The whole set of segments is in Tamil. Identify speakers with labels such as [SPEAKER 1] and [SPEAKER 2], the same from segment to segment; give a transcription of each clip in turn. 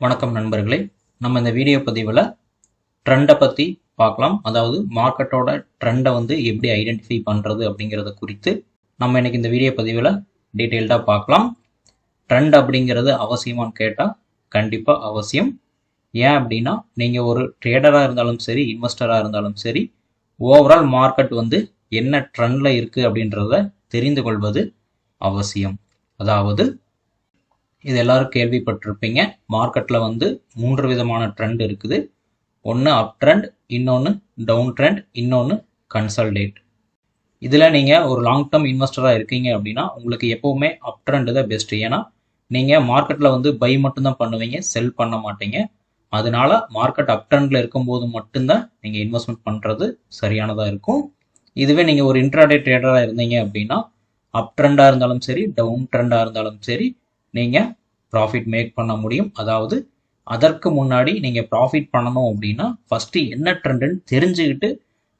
[SPEAKER 1] வணக்கம் நண்பர்களே. நம்ம இந்த வீடியோ பதிவில் ட்ரெண்டை பற்றி பார்க்கலாம். அதாவது மார்க்கெட்டோட ட்ரெண்டை எப்படி ஐடென்டிஃபை பண்ணுறது அப்படிங்கிறத குறித்து நம்ம இன்னைக்கு இந்த வீடியோ பதிவில் டீட்டெயில்டாக பார்க்கலாம். ட்ரெண்ட் அப்படிங்கிறது அவசியமானு கேட்டால் கண்டிப்பாக அவசியம். ஏன் அப்படின்னா நீங்கள் ஒரு ட்ரேடராக இருந்தாலும் சரி, இன்வெஸ்டராக இருந்தாலும் சரி, ஓவரால் மார்க்கெட் என்ன ட்ரெண்டில் இருக்குது அப்படின்றத தெரிந்து கொள்வது அவசியம். அதாவது இது எல்லாரும் கேள்விப்பட்டிருப்பீங்க. மார்க்கெட்டில் 3 விதமான ட்ரெண்ட் இருக்குது. ஒன்று அப் ட்ரெண்ட், இன்னொன்று டவுன் ட்ரெண்ட், இன்னொன்று கன்சல்டேட். இதில் நீங்கள் ஒரு லாங் டேர்ம் இன்வெஸ்டராக இருக்கீங்க அப்படின்னா உங்களுக்கு எப்போவுமே அப் ட்ரெண்ட் தான் பெஸ்ட். ஏன்னா நீங்கள் மார்க்கெட்டில் பை மட்டும்தான் பண்ணுவீங்க, செல் பண்ண மாட்டீங்க. அதனால மார்க்கெட் அப் ட்ரெண்டில் இருக்கும்போது மட்டும்தான் நீங்கள் இன்வெஸ்ட்மெண்ட் பண்ணுறது சரியானதாக இருக்கும். இதுவே நீங்கள் ஒரு இன்ட்ராடே ட்ரேடராக இருந்தீங்க அப்படின்னா அப் ட்ரெண்டாக இருந்தாலும் சரி, டவுன் ட்ரெண்டாக இருந்தாலும் சரி, நீங்கள் ப்ராஃபிட் மேக் பண்ண முடியும். அதாவது அதற்கு முன்னாடி நீங்கள் ப்ராஃபிட் பண்ணணும் அப்படின்னா ஃபஸ்ட்டு என்ன ட்ரெண்டுன்னு தெரிஞ்சுக்கிட்டு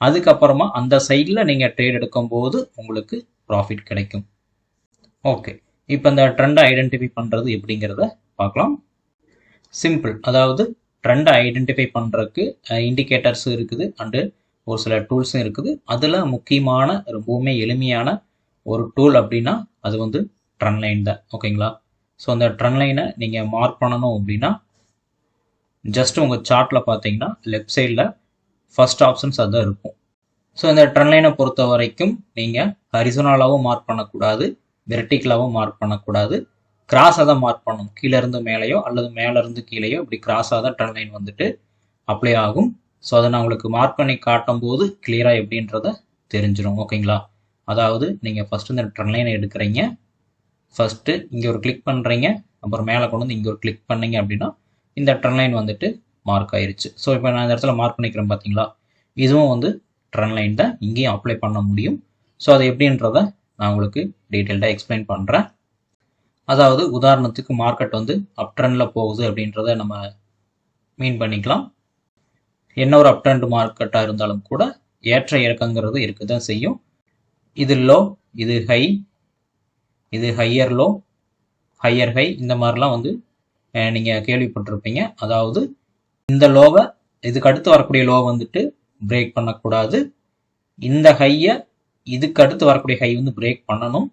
[SPEAKER 1] அதுக்கப்புறமா அந்த சைடில் நீங்கள் ட்ரேட் எடுக்கும்போது உங்களுக்கு ப்ராஃபிட் கிடைக்கும். ஓகே, இப்போ இந்த ட்ரெண்டை ஐடென்டிஃபை பண்ணுறது எப்படிங்கிறத பார்க்கலாம். சிம்பிள். அதாவது ட்ரெண்டை ஐடென்டிஃபை பண்ணுறதுக்கு இண்டிகேட்டர்ஸ் இருக்குது அண்டு ஒரு சில டூல்ஸும் இருக்குது. அதில் முக்கியமான ரொம்பவுமே எளிமையான ஒரு டூல் அப்படின்னா அது ட்ரெண்ட் லைன் தான். ஓகேங்களா? ஸோ அந்த ட்ரெண்ட் லைனை நீங்கள் மார்க் பண்ணணும் அப்படின்னா ஜஸ்ட் உங்கள் சார்ட்டில் பார்த்தீங்கன்னா லெஃப்ட் சைடில் ஃபர்ஸ்ட் ஆப்ஷன்ஸ் அதுதான் இருக்கும். ஸோ இந்த ட்ரெண்ட் லைனை பொறுத்த வரைக்கும் நீங்கள் ஹரிசோனலாகவும் மார்க் பண்ணக்கூடாது, வெர்டிக்கலாகவும் மார்க் பண்ணக்கூடாது, கிராஸாக தான் மார்க் பண்ணணும். கீழேருந்து மேலேயோ அல்லது மேலேருந்து கீழேயோ இப்படி கிராஸாக தான் ட்ரெண்ட் லைன் அப்ளை ஆகும். ஸோ அதை நான் உங்களுக்கு மார்க் பண்ணி காட்டும் போது கிளியராக எப்படின்றத தெரிஞ்சிடும். ஓகேங்களா? அதாவது நீங்கள் ஃபஸ்ட்டு இந்த ட்ரெண்ட் லைனை எடுக்கிறீங்க. ஃபஸ்ட்டு இங்கே ஒரு கிளிக் பண்ணுறீங்க, அப்புறம் மேலே கொண்டு இங்கே ஒரு கிளிக் பண்ணீங்க அப்படின்னா இந்த ட்ரெண்ட் லைன் மார்க் ஆயிடுச்சு. ஸோ இப்போ நான் இந்த இடத்துல மார்க் பண்ணிக்கிறேன் பார்த்தீங்களா? இதுவும் ட்ரெண்ட் லைன் தான், இங்கேயும் அப்ளை பண்ண முடியும். ஸோ அது எப்படின்றத நான் உங்களுக்கு டீட்டெயில்டாக எக்ஸ்பிளைன் பண்ணுறேன். அதாவது உதாரணத்துக்கு மார்க்கெட் அப் ட்ரெண்டில் போகுது அப்படின்றத நம்ம மீன் பண்ணிக்கலாம். என்ன ஒரு அப் ட்ரெண்ட் மார்க்கெட்டாக இருந்தாலும் கூட ஏற்ற இறக்கங்கிறது இருக்க தான் செய்யும். இது லோ, இது ஹை, இது ஹையர் லோ, ஹையர் ஹை, இந்த மாதிரிலாம் நீங்கள் கேள்விப்பட்டிருப்பீங்க. அதாவது இந்த லோவை இதுக்கு அடுத்து வரக்கூடிய லோ பிரேக் பண்ணக்கூடாது. இந்த ஹையை இதுக்கு அடுத்து வரக்கூடிய ஹை பிரேக் பண்ணணும்.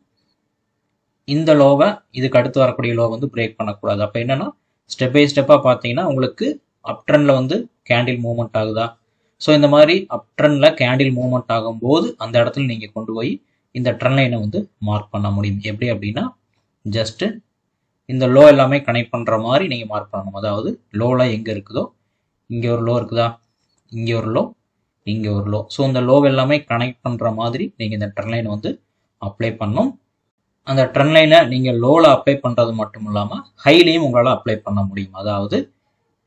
[SPEAKER 1] இந்த லோவை இதுக்கு அடுத்து வரக்கூடிய லோ பிரேக் பண்ணக்கூடாது. அப்போ என்னன்னா ஸ்டெப் பை ஸ்டெப்பாக பார்த்தீங்கன்னா உங்களுக்கு அப் ட்ரெண்டில் கேண்டில் மூவ்மெண்ட் ஆகுதா? ஸோ இந்த மாதிரி அப் ட்ரெண்டில் கேண்டில் மூவ்மெண்ட் ஆகும்போது அந்த இடத்துல நீங்கள் கொண்டு போய் இந்த ட்ரெண்ட் லைனை மார்க் பண்ண முடியும். எப்படி அப்படின்னா ஜஸ்ட்டு இந்த லோ எல்லாமே கனெக்ட் பண்ணுற மாதிரி நீங்கள் மார்க் பண்ணணும். அதாவது லோவில் எங்கே இருக்குதோ, இங்கே ஒரு லோ இருக்குதா, இங்கே ஒரு லோ, இங்கே ஒரு லோ. ஸோ இந்த லோ எல்லாமே கனெக்ட் பண்ணுற மாதிரி நீங்கள் இந்த ட்ரெண்ட் லைனை அப்ளை பண்ணணும். அந்த ட்ரெண்ட் லைனை நீங்கள் லோவில் அப்ளை பண்ணுறது மட்டும் இல்லாமல் ஹைலையும் உங்களால் அப்ளை பண்ண முடியும். அதாவது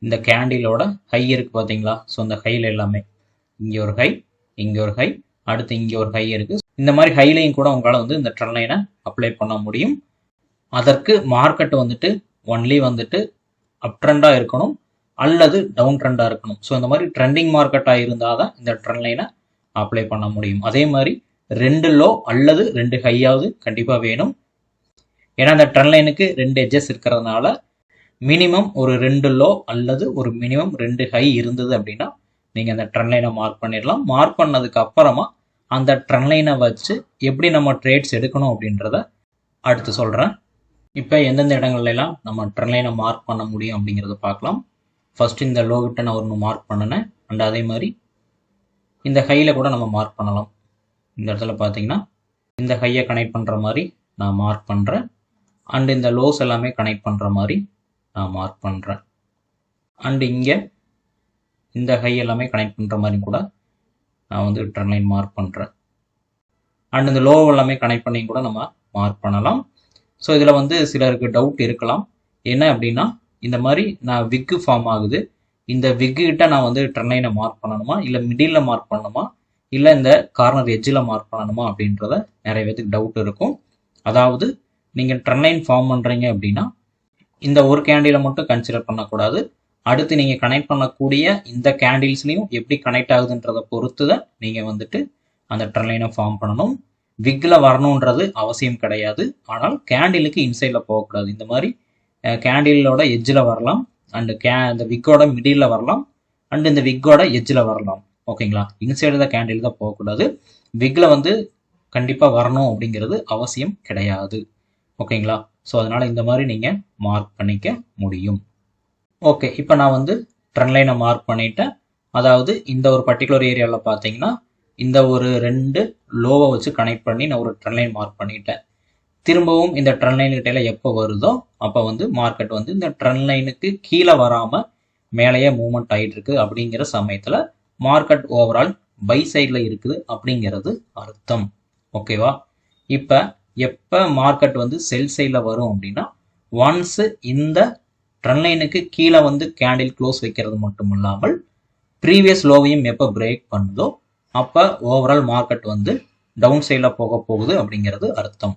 [SPEAKER 1] இந்த கேண்டிலோட ஹை இருக்குது பார்த்தீங்களா? ஸோ இந்த ஹையில் எல்லாமே இங்கே ஒரு ஹை, இங்கே ஒரு ஹை, அடுத்து இங்கே ஒரு ஹை இருக்குது. இந்த மாதிரி ஹைலையும் கூட உங்களால் இந்த ட்ரெண்ட் லைனை அப்ளை பண்ண முடியும். அதற்கு மார்க்கெட் ஒன்லி அப் ட்ரெண்டாக இருக்கணும் அல்லது டவுன் ட்ரெண்டாக இருக்கணும். ஸோ இந்த மாதிரி ட்ரெண்டிங் மார்க்கெட்டாக இருந்தால் தான் இந்த ட்ரெண்ட் லைனை அப்ளை பண்ண முடியும். அதே மாதிரி 2 லோ அல்லது 2 ஹையாவது கண்டிப்பாக வேணும். ஏன்னா இந்த ட்ரெண்ட் லைனுக்கு 2 எட்ஜஸ் இருக்கிறதுனால மினிமம் ஒரு 2 லோ அல்லது ஒரு மினிமம் 2 ஹை இருந்தது அப்படின்னா நீங்கள் அந்த ட்ரெண்ட் லைனை மார்க் பண்ணிடலாம். மார்க் பண்ணதுக்கு அப்புறமா அந்த ட்ரெண்ட் லைனை வச்சு எப்படி நம்ம ட்ரேட்ஸ் எடுக்கணும் அப்படின்றத அடுத்து சொல்கிறேன். இப்போ எந்தெந்த இடங்கள்லாம் நம்ம ட்ரெண்ட் லைனை மார்க் பண்ண முடியும் அப்படிங்கிறத பார்க்கலாம். ஃபர்ஸ்ட் இந்த லோ கிட்ட நான் ஒன்று மார்க் பண்ணினேன். அண்ட் அதே மாதிரி இந்த ஹையில் கூட நம்ம மார்க் பண்ணலாம். இந்த இடத்துல பார்த்தீங்கன்னா இந்த ஹையை கனெக்ட் பண்ணுற மாதிரி நான் மார்க் பண்ணுறேன். அண்ட் இந்த லோஸ் எல்லாமே கனெக்ட் பண்ணுற மாதிரி நான் மார்க் பண்ணுறேன். அண்டு இங்கே இந்த ஹை எல்லாமே கனெக்ட் பண்ணுற மாதிரி கூட நான் ட்ரெண்ட் லைன் மார்க் பண்ணுறேன். அண்ட் இந்த லோ எல்லாமே கனெக்ட் பண்ணி கூட நம்ம மார்க் பண்ணலாம். ஸோ இதில் சிலருக்கு டவுட் இருக்கலாம். என்ன அப்படின்னா இந்த மாதிரி நான் விக்கு ஃபார்ம் ஆகுது, இந்த விக்கு கிட்ட நான் ட்ரெண்ட் லைனை மார்க் பண்ணணுமா, இல்லை மிடில் மார்க் பண்ணணுமா, இல்லை இந்த கார்னர் எட்ஜில் மார்க் பண்ணணுமா அப்படின்றத நிறைய பேருக்கு டவுட் இருக்கும். அதாவது நீங்கள் ட்ரெண்ட் லைன் ஃபார்ம் பண்ணுறீங்க அப்படின்னா இந்த ஒரு கேண்டிலை மட்டும் கன்சிடர் பண்ணக்கூடாது. அடுத்து நீங்கள் கனெக்ட் பண்ணக்கூடிய இந்த கேண்டில்ஸ்லையும் எப்படி கனெக்ட் ஆகுதுன்றதை பொறுத்து தான் நீங்கள் அந்த ட்ரெண்ட் லைனை ஃபார்ம் பண்ணணும். விக்கில் வரணுன்றது அவசியம் கிடையாது. ஆனால் கேண்டிலுக்கு இன்சைடில் போகக்கூடாது. இந்த மாதிரி கேண்டிலோட எட்ஜில் வரலாம், அண்ட் இந்த விக்கோட மிடில் வரலாம் அண்ட் இந்த விக்கோட எட்ஜில் வரலாம். ஓகேங்களா, இன்சைடு த கேண்டில் தான் போகக்கூடாது. விக்ல வந்து கண்டிப்பாக வரணும் அப்படிங்கிறது அவசியம் கிடையாது. ஓகேங்களா, ஸோ அதனால இந்த மாதிரி நீங்கள் மார்க் பண்ணிக்க முடியும். ஓகே, இப்போ நான் வந்து ட்ரெண்ட் லைனை மார்க் பண்ணிட்டேன். அதாவது இந்த ஒரு பர்டிகுலர் ஏரியாவில் பார்த்தீங்கன்னா இந்த ஒரு 2 லோவை வச்சு கனெக்ட் பண்ணி நான் ஒரு ட்ரெண்ட் லைன் மார்க் பண்ணிட்டேன். திரும்பவும் இந்த ட்ரெண்ட் லைன் கிட்ட எப்போ வருதோ அப்போ வந்து மார்க்கெட் வந்து இந்த ட்ரெண்ட் லைனுக்கு கீழே வராமல் மேலேயே மூவ்மெண்ட் ஆகிட்டு இருக்கு அப்படிங்கிற சமயத்தில் மார்க்கெட் ஓவரால் பை சைடில் இருக்குது அப்படிங்கிறது அர்த்தம். ஓகேவா, இப்போ எப்போ மார்க்கெட் வந்து செல் சைடில் வரும் அப்படின்னா ஒன்ஸ் இந்த ட்ரெண்ட் லைனுக்கு கீழே வந்து கேண்டில் க்ளோஸ் வைக்கிறது மட்டும் இல்லாமல் ப்ரீவியஸ் லோவையும் எப்போ பிரேக் பண்ணுதோ அப்போ ஓவரால் மார்க்கெட் வந்து டவுன் சைடில் போக போகுது அப்படிங்கிறது அர்த்தம்.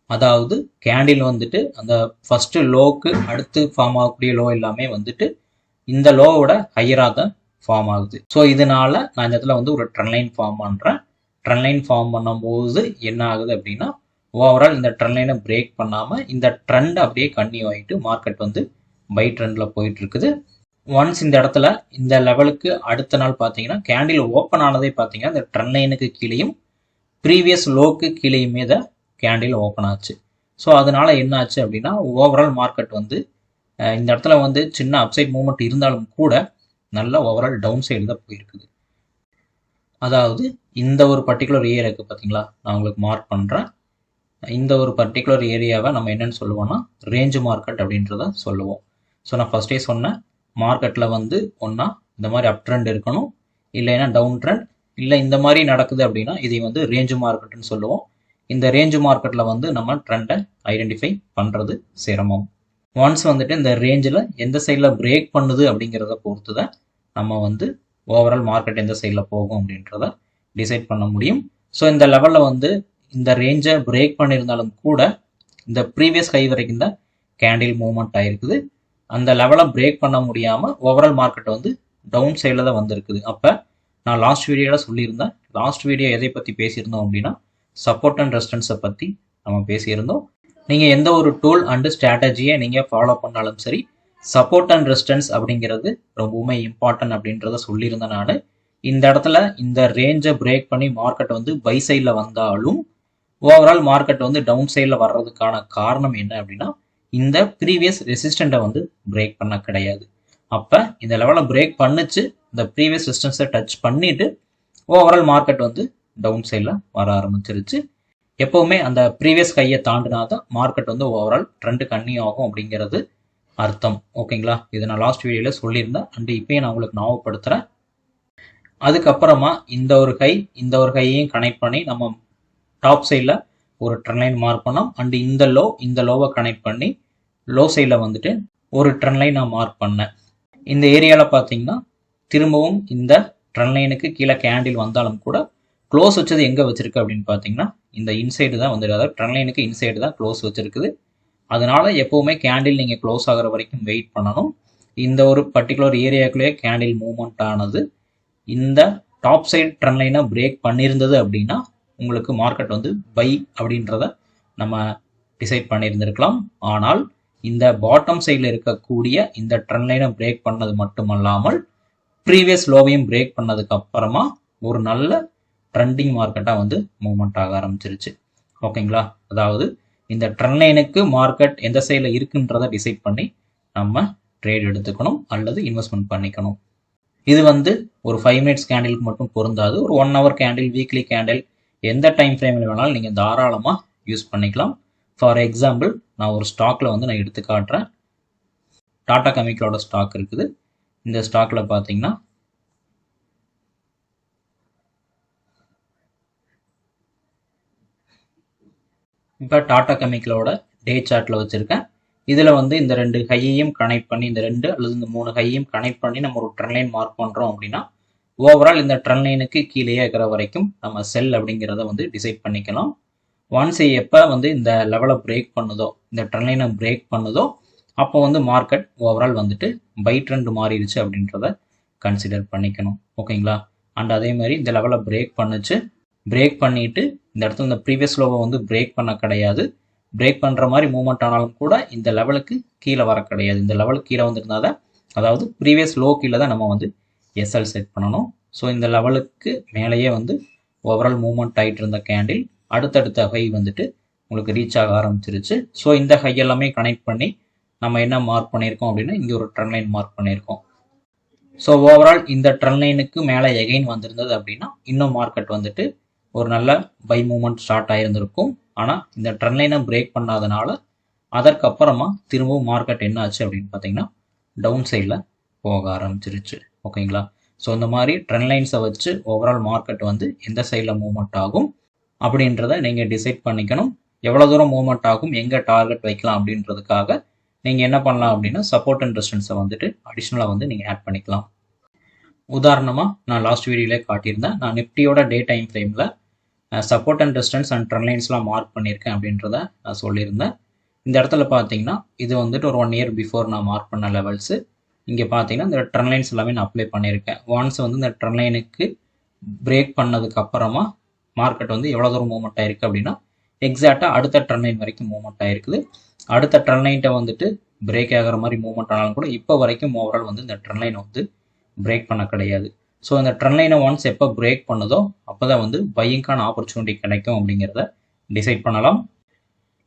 [SPEAKER 1] அதாவது கேண்டில் வந்துட்டு அந்த ஃபர்ஸ்ட் லோவுக்கு அடுத்து ஃபார்ம் ஆகக்கூடிய லோ எல்லாமே வந்துட்டு இந்த லோவோட ஹையராக தான் ஃபார்ம் ஆகுது. ஸோ இதனால நான் இந்த இடத்துல வந்து ஒரு ட்ரெண்ட் லைன் ஃபார்ம் பண்ணுறேன். ட்ரெண்ட் லைன் ஃபார்ம் பண்ணும்போது என்ன ஆகுது அப்படின்னா ஓவரால் இந்த ட்ரெண்ட் லைனை பிரேக் பண்ணாமல் இந்த ட்ரெண்ட் அப்படியே கன்டினியூ ஆகிட்டு மார்க்கெட் வந்து பை ட்ரெண்டில் போயிட்டு இருக்குது. ஒன்ஸ் இந்த இடத்துல இந்த லெவலுக்கு அடுத்த நாள் பார்த்தீங்கன்னா கேண்டில் ஓப்பன் ஆனதே பார்த்தீங்கன்னா இந்த ட்ரெண்ட் லைனுக்கு கீழேயும் ப்ரீவியஸ் லோக்கு கீழேயுமே தான் கேண்டில் ஓப்பன் ஆச்சு. ஸோ அதனால என்ன ஆச்சு அப்படின்னா ஓவரால் மார்க்கெட் வந்து இந்த இடத்துல வந்து சின்ன அப்சைட் மூவ்மெண்ட் இருந்தாலும் கூட நல்ல ஓவரால் டவுன் சைடு தான் போயிருக்குது. அதாவது இந்த ஒரு பர்டிகுலர் ஏரியாவுக்கு பார்த்தீங்களா, நான் உங்களுக்கு மார்க் பண்ணுறேன். இந்த ஒரு பர்டிகுலர் ஏரியாவை நம்ம என்னன்னு சொல்லுவோம்னா ரேஞ்ச் மார்க்கெட் அப்படின்றத சொல்லுவோம். ஸோ நான் ஃபர்ஸ்டே சொன்னேன், மார்க்கெட்டில் வந்து ஒன்றா இந்த மாதிரி அப் ட்ரெண்ட் இருக்கணும், இல்லைன்னா டவுன் ட்ரெண்ட், இல்லை இந்த மாதிரி நடக்குது அப்படின்னா இதை வந்து ரேஞ்ச் மார்க்கெட்னு சொல்லுவோம். இந்த ரேஞ்ச் மார்க்கெட்டில் வந்து நம்ம ட்ரெண்டை ஐடென்டிஃபை பண்ணுறது சிரமம். ஒன்ஸ் வந்துட்டு இந்த ரேஞ்சில் எந்த சைடில் பிரேக் பண்ணுது அப்படிங்கிறத பொறுத்து தான் நம்ம வந்து ஓவரால் மார்க்கெட் எந்த சைடில் போகும் அப்படின்றத டிசைட் பண்ண முடியும். ஸோ இந்த லெவலில் வந்து இந்த ரேஞ்சை பிரேக் பண்ணியிருந்தாலும் கூட இந்த ப்ரீவியஸ் ஹை வரைக்கும் தான் கேண்டில் மூவ்மெண்ட் ஆகிருக்குது. அந்த லெவலை பிரேக் பண்ண முடியாமல் ஓவரால் மார்க்கெட் வந்து டவுன் சைடில் தான் வந்திருக்குது. அப்போ நான் லாஸ்ட் வீடியோவில் சொல்லியிருந்தேன், லாஸ்ட் வீடியோ எதை பற்றி பேசியிருந்தோம் அப்படின்னா சப்போர்ட் அண்ட் ரெசிஸ்டன்ஸை பற்றி நம்ம பேசியிருந்தோம். நீங்கள் எந்த ஒரு டூல் அண்டு ஸ்ட்ராட்டஜியை நீங்கள் ஃபாலோ பண்ணாலும் சரி, சப்போர்ட் அண்ட் ரெசிஸ்டன்ஸ் அப்படிங்கிறது ரொம்பவுமே இம்பார்ட்டன்ட் அப்படின்றத சொல்லியிருந்தேன் நான். இந்த இடத்துல இந்த ரேஞ்சை பிரேக் பண்ணி மார்க்கெட் வந்து பை சைடில் வந்தாலும் ஓவரால் மார்க்கெட் வந்து டவுன் சைடில் வர்றதுக்கான காரணம் என்ன அப்படின்னா இந்த ப்ரீவியஸ் ரெசிஸ்டண்ட்டை வந்து பிரேக் பண்ண கிடையாது. அப்போ இந்த லெவலை பிரேக் பண்ணிச்சு, இந்த ப்ரீவியஸ் ரெசிஸ்டன்ஸை டச் பண்ணிட்டு ஓவரால் மார்க்கெட் வந்து டவுன் சைடில் வர ஆரம்பிச்சிருச்சு. எப்போவுமே அந்த ப்ரீவியஸ் கையை தாண்டினா தான் மார்க்கெட் வந்து ஓவரால் ட்ரெண்டு கன்னியூ ஆகும் அப்படிங்கிறது அர்த்தம். ஓகேங்களா, இதை நான் லாஸ்ட் வீடியோவில் சொல்லியிருந்தேன் அண்ட் இப்போயும் நான் உங்களுக்கு ஞாபகப்படுத்துகிறேன். அதுக்கப்புறமா இந்த ஒரு கையையும் கனெக்ட் பண்ணி நம்ம டாப் சைடில் ஒரு ட்ரெண்ட் லைன் மார்க் பண்ணோம் அண்ட் இந்த லோவை கனெக்ட் பண்ணி லோ சைடில் வந்துட்டு ஒரு ட்ரெண்ட் லைன் நான் மார்க் பண்ணேன். இந்த ஏரியாவில் பார்த்தீங்கன்னா திரும்பவும் இந்த ட்ரெண்ட் லைனுக்கு கீழே கேண்டில் வந்தாலும் கூட க்ளோஸ் வச்சது எங்கே வச்சிருக்கு அப்படின்னு பார்த்தீங்கன்னா இந்த இன்சைடு தான் வந்துருக்கு. அதாவது ட்ரெண்ட் லைனுக்கு இன்சைடு தான் க்ளோஸ் வச்சிருக்குது. அதனால எப்போவுமே கேண்டில் நீங்கள் க்ளோஸ் ஆகிற வரைக்கும் வெயிட் பண்ணணும். இந்த ஒரு பர்டிகுலர் ஏரியாக்குள்ளேயே கேண்டில் மூவ்மெண்ட் ஆனது இந்த டாப் சைடு ட்ரெண்ட் லைனை பிரேக் பண்ணியிருந்தது அப்படின்னா உங்களுக்கு மார்க்கெட் வந்து பை அப்படின்றத நம்ம டிசைட் பண்ணியிருந்திருக்கலாம். ஆனால் இந்த பாட்டம் சைடில் இருக்கக்கூடிய இந்த ட்ரெண்ட் லைனை பிரேக் பண்ணது மட்டுமல்லாமல் ப்ரீவியஸ் லோவையும் பிரேக் பண்ணதுக்கு அப்புறமா ஒரு நல்ல ட்ரெண்டிங் மார்க்கெட்டாக வந்து மூவ்மெண்ட் ஆக ஆரம்பிச்சிருச்சு. ஓகேங்களா, அதாவது இந்த ட்ரெண்ட் லைனுக்கு மார்க்கெட் எந்த சைடில் இருக்குன்றதை டிசைட் பண்ணி நம்ம ட்ரேட் எடுத்துக்கணும் அல்லது இன்வெஸ்ட்மெண்ட் பண்ணிக்கணும். இது வந்து ஒரு 5 மினிட்ஸ் கேண்டிலுக்கு மட்டும் பொருந்தாது. ஒரு 1 hour கேண்டில், வீக்லி கேண்டில், எந்த டைம் ஃப்ரேமில் வேணாலும் நீங்கள் தாராளமாக யூஸ் பண்ணிக்கலாம். ஃபார் எக்ஸாம்பிள் நான் ஒரு ஸ்டாக்கில் வந்து நான் எடுத்து காட்டுறேன். டாடா கெமிக்கலோட ஸ்டாக் இருக்குது. இந்த ஸ்டாக்கில் பார்த்தீங்கன்னா இப்போ டாடா கெமிக்கலோட டே சார்ட்டில் வச்சுருக்கேன். இதில் வந்து இந்த 2 ஹையையும் கனெக்ட் பண்ணி இந்த 2 அல்லது இந்த 3 ஹையையும் கனெக்ட் பண்ணி நம்ம ஒரு ட்ரெண்ட் லைன் மார்க் பண்ணுறோம் அப்படின்னா ஓவரால் இந்த ட்ரெண்ட் லைனுக்கு கீழே இருக்கிற வரைக்கும் நம்ம செல் அப்படிங்கிறத வந்து டிசைட் பண்ணிக்கலாம். ஒன்ஸ் எப்போ வந்து இந்த லெவலை பிரேக் பண்ணுதோ, இந்த ட்ரெண்ட் லைனை பிரேக் பண்ணுதோ அப்போ வந்து மார்க்கெட் ஓவரால் வந்துட்டு பை ட்ரெண்ட் மாறிடுச்சு அப்படின்றத கன்சிடர் பண்ணிக்கணும். ஓகேங்களா, அண்ட் அதே மாதிரி இந்த லெவலை பிரேக் பண்ணிட்டு இந்த இடத்துல இந்த ப்ரீவியஸ் லோவை வந்து பிரேக் பண்ண கிடையாது, பிரேக் பண்ணுற மாதிரி மூவ்மெண்ட் ஆனாலும் கூட இந்த லெவலுக்கு கீழே வர கிடையாது. இந்த லெவலுக்கு கீழே வந்துருந்தால் தான், அதாவது ப்ரீவியஸ் லோ கீழே தான் நம்ம வந்து எஸ்எல் செட் பண்ணணும். ஸோ இந்த லெவலுக்கு மேலேயே வந்து ஓவரால் மூவ்மெண்ட் ஆகிட்டு இருந்த கேண்டில் அடுத்தடுத்த ஹை வந்துட்டு உங்களுக்கு ரீச் ஆக ஆரம்பிச்சிருச்சு. ஸோ இந்த ஹை எல்லாமே கனெக்ட் பண்ணி நம்ம என்ன மார்க் பண்ணியிருக்கோம் அப்படின்னா இங்கே ஒரு ட்ரெண்ட் லைன் மார்க் பண்ணியிருக்கோம். ஸோ ஓவரால் இந்த ட்ரெண்ட் லைனுக்கு மேலே எகைன் வந்திருந்தது அப்படின்னா இன்னும் மார்க்கெட் வந்துட்டு ஒரு நல்ல பை மூவ்மெண்ட் ஸ்டார்ட் ஆகியிருந்திருக்கும். ஆனால் இந்த ட்ரெண்ட் லைனை பிரேக் பண்ணாதனால அதற்கப்புறமா திரும்பவும் மார்க்கெட் என்ன ஆச்சு அப்படின்னு பார்த்தீங்கன்னா டவுன் சைடில் போக ஆரம்பிச்சிருச்சு. ஓகேங்களா? ஸோ இந்த மாதிரி ட்ரெண்ட் லைன்ஸை வச்சு ஓவரால் மார்க்கெட் வந்து எந்த சைடில் மூவ்மெண்ட் ஆகும் அப்படின்றத நீங்கள் டிசைட் பண்ணிக்கணும். எவ்வளோ தூரம் மூவ்மெண்ட் ஆகும், எங்கே டார்கெட் வைக்கலாம் அப்படின்றதுக்காக நீங்கள் என்ன பண்ணலாம் அப்படின்னா சப்போர்ட் அண்ட் ரெசிஸ்டன்ஸை வந்துட்டு அடிஷ்னலாக வந்து நீங்கள் ஆட் பண்ணிக்கலாம். உதாரணமாக நான் லாஸ்ட் வீடியோவிலே காட்டியிருந்தேன். நான் நிஃப்டியோட டே டைம் ஃப்ரேமில் support and resistance and trend லைன்ஸ்லாம் மார்க் பண்ணியிருக்கேன் அப்படின்றத நான் சொல்லியிருந்தேன். இந்த இடத்துல பார்த்தீங்கன்னா இது வந்துட்டு ஒரு 1 இயர் பிஃபோர் நான் மார்க் பண்ண லெவல்ஸு. இங்கே பார்த்தீங்கன்னா இந்த ட்ரெண்ட் லைன்ஸ் எல்லாமே நான் அப்ளை பண்ணியிருக்கேன். ஒன்ஸ் வந்து இந்த ட்ரெண்ட் லைனுக்கு பிரேக் பண்ணதுக்கு அப்புறமா மார்க்கெட் வந்து எவ்வளோ தூரம் மூவ்மெண்ட் ஆயிருக்கு அப்படின்னா எக்ஸாக்டாக அடுத்த ட்ரெண்ட் லைன் வரைக்கும் மூவ்மெண்ட் ஆயிருக்குது. அடுத்த ட்ரெண்ட் லைன்ட்டை வந்துட்டு பிரேக் ஆகிற மாதிரி மூவ்மெண்ட் ஆனாலும் கூட இப்போ வரைக்கும் ஓவரால் வந்து இந்த ட்ரெண்ட் லைனை வந்து பிரேக் பண்ண கிடையாது. ஸோ இந்த ட்ரெண்ட் லைனை ஒன்ஸ் எப்போ பிரேக் பண்ணுதோ அப்போ தான் வந்து பையிங்கான ஆப்பர்ச்சுனிட்டி கிடைக்கும் அப்படிங்கிறத டிசைட் பண்ணலாம்.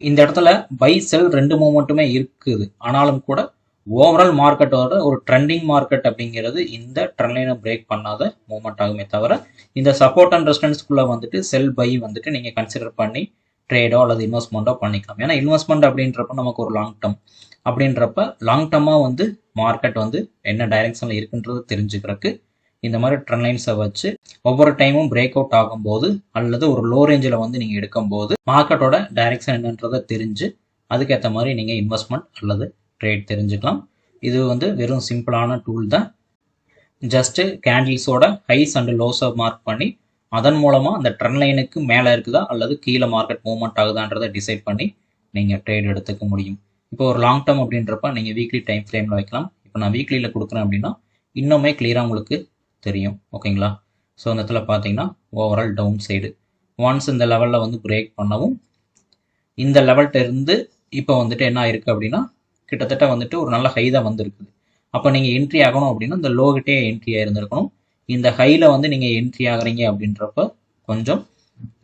[SPEAKER 1] இந்த இடத்துல பை செல் ரெண்டு மூவ்மெண்ட்டுமே இருக்குது. ஆனாலும் கூட ஓவரால் மார்க்கெட்டோட ஒரு ட்ரெண்டிங் மார்க்கெட் அப்படிங்கிறது இந்த ட்ரெண்ட் லைனை பிரேக் பண்ணாத மூவ்மெண்ட் ஆகுமே தவிர இந்த சப்போர்ட் அண்ட் ரெசிஸ்டன்ஸ்குள்ளே வந்துட்டு செல் பை வந்துட்டு நீங்கள் கன்சிடர் பண்ணி ட்ரேடோ அல்லது இன்வெஸ்ட்மெண்ட்டோ பண்ணிக்கலாம். ஏன்னா இன்வெஸ்ட்மெண்ட் அப்படின்றப்ப நமக்கு ஒரு லாங் டேர்ம், அப்படின்றப்ப லாங் டேர்மாக வந்து மார்க்கெட் வந்து என்ன டைரக்ஷனில் இருக்குன்றது தெரிஞ்சுக்கிறதுக்கு இந்த மாதிரி ட்ரெண்ட் லைன்ஸை வச்சு ஒவ்வொரு டைமும் பிரேக் அவுட் ஆகும்போது அல்லது ஒரு லோ ரேஞ்சில் வந்து நீங்கள் எடுக்கும்போது மார்க்கெட்டோட டைரக்ஷன் என்னன்றதை தெரிஞ்சு அதுக்கேற்ற மாதிரி நீங்கள் இன்வெஸ்ட்மெண்ட் அல்லது ட்ரேட் தெரிஞ்சுக்கலாம். இது வந்து வெறும் சிம்பிளான டூல் தான். ஜஸ்ட்டு கேண்டில்ஸோட ஹைஸ் அண்ட் லோஸை மார்க் பண்ணி அதன் மூலமாக அந்த ட்ரெண்ட் லைனுக்கு மேலே இருக்குதா அல்லது கீழே மார்க்கெட் மூவ்மெண்ட் ஆகுதான்றதை டிசைட் பண்ணி நீங்கள் ட்ரேட் எடுத்துக்க முடியும். இப்போ ஒரு லாங் டேர்ம் அப்படின்றப்ப நீங்கள் வீக்லி டைம் ஃப்ரேமில் வைக்கலாம். இப்போ நான் வீக்லியில் கொடுக்குறேன் அப்படின்னா இன்னுமே கிளியராக உங்களுக்கு தெரியும். ஓகேங்களா? ஸோ அந்த இடத்துல பார்த்தீங்கன்னா ஓவரால் டவுன் சைடு ஒன்ஸ் இந்த லெவலில் வந்து பிரேக் பண்ணவும் இந்த லெவல்கிட்ட இருந்து இப்போ வந்துட்டு என்ன ஆயிருக்கு அப்படின்னா கிட்டத்தட்ட வந்துட்டு ஒரு நல்ல ஹை தான் வந்துருக்குது. அப்போ நீங்கள் என்ட்ரி ஆகணும் அப்படின்னா இந்த லோகிட்டே என்ட்ரி ஆகிருந்துருக்கணும். இந்த ஹையில் வந்து நீங்கள் என்ட்ரி ஆகுறீங்க அப்படின்றப்ப கொஞ்சம்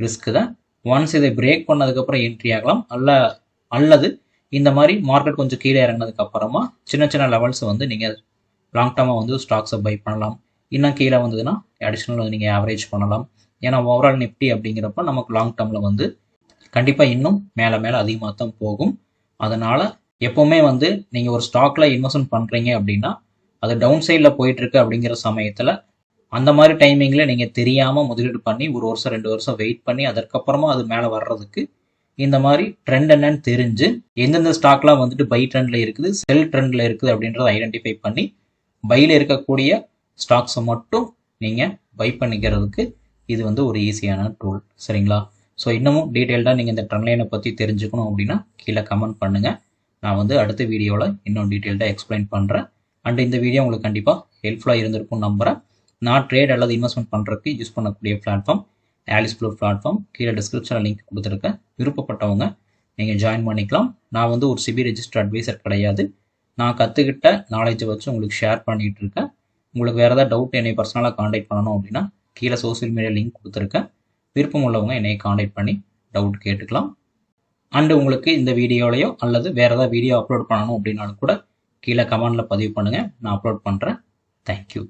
[SPEAKER 1] ரிஸ்க்கு தான். ஒன்ஸ் இதை பிரேக் பண்ணதுக்கப்புறம் என்ட்ரி ஆகலாம் அல்லது இந்த மாதிரி மார்க்கெட் கொஞ்சம் கீழே இறங்கினதுக்கு அப்புறமா சின்ன சின்ன லெவல்ஸ் வந்து நீங்கள் லாங் டேர்மாக வந்து ஸ்டாக்ஸை பை பண்ணலாம். இன்னும் கீழே வந்ததுன்னா அடிஷ்னல் நீங்கள் ஆவரேஜ் பண்ணலாம். ஏன்னா ஓவரால் நிஃப்டி அப்படிங்கிறப்ப நமக்கு லாங் டேர்மில் வந்து கண்டிப்பாக இன்னும் மேலே மேலே அதிகமாக தான் போகும். அதனால் எப்போவுமே வந்து நீங்கள் ஒரு ஸ்டாக்கில் இன்வெஸ்ட்மெண்ட் பண்ணுறீங்க அப்படின்னா அது டவுன் சைடில் போயிட்டுருக்கு அப்படிங்கிற சமயத்தில் அந்த மாதிரி டைமிங்கில் நீங்கள் தெரியாமல் முதலீடு பண்ணி ஒரு வருஷம் 2 வருஷம் வெயிட் பண்ணி அதற்கப்புறமா அது மேலே வர்றதுக்கு இந்த மாதிரி ட்ரெண்ட் என்னன்னு தெரிஞ்சு எந்தெந்த ஸ்டாக்லாம் வந்துட்டு பை ட்ரெண்டில் இருக்குது, செல் ட்ரெண்டில் இருக்குது அப்படின்றத ஐடென்டிஃபை பண்ணி பையில் இருக்கக்கூடிய ஸ்டாக்ஸை மட்டும் நீங்கள் பை பண்ணிக்கிறதுக்கு இது வந்து ஒரு ஈஸியான டூல். சரிங்களா? ஸோ இன்னமும் டீட்டெயில்டாக நீங்கள் இந்த ட்ரெண்ட் லைனை பற்றி தெரிஞ்சுக்கணும் அப்படின்னா கீழே கமெண்ட் பண்ணுங்கள். நான் வந்து அடுத்த வீடியோவில் இன்னும் டீட்டெயில்டாக எக்ஸ்பிளைன் பண்ணுறேன். அண்ட் இந்த வீடியோ உங்களுக்கு கண்டிப்பாக ஹெல்ப்ஃபுல்லாக இருந்திருக்கும்னு நம்புகிறேன். நான் ட்ரேட் அல்லது இன்வெஸ்ட்மெண்ட் பண்ணுறதுக்கு யூஸ் பண்ணக்கூடிய பிளாட்ஃபார்ம் ஆலிஸ் ப்ளூ பிளாட்ஃபார்ம். கீழே டிஸ்கிரிப்ஷனில் லிங்க் கொடுத்துருக்கேன். விருப்பப்பட்டவங்க நீங்கள் ஜாயின் பண்ணிக்கலாம். நான் வந்து ஒரு சிபி ரெஜிஸ்டர் அட்வைசர் கிடையாது. நான் கற்றுக்கிட்ட நாலேஜை வச்சு உங்களுக்கு ஷேர் பண்ணிகிட்டு இருக்கேன். உங்களுக்கு வேறு ஏதாவது டவுட் என்னை பர்சனலாக காண்டாக்ட் பண்ணணும் அப்படின்னா கீழே சோசியல் மீடியா லிங்க் கொடுத்துருக்கேன். விருப்பம் உள்ளவங்க என்னை காண்டாக்ட் பண்ணி டவுட் கேட்டுக்கலாம். அண்டு உங்களுக்கு இந்த வீடியோலையோ அல்லது வேறு ஏதாவது வீடியோ அப்லோட் பண்ணணும் அப்படின்னாலும் கூட கீழே கமெண்டில் பதிவு பண்ணுங்கள். நான் அப்லோட் பண்ணுறேன். தேங்க்யூ.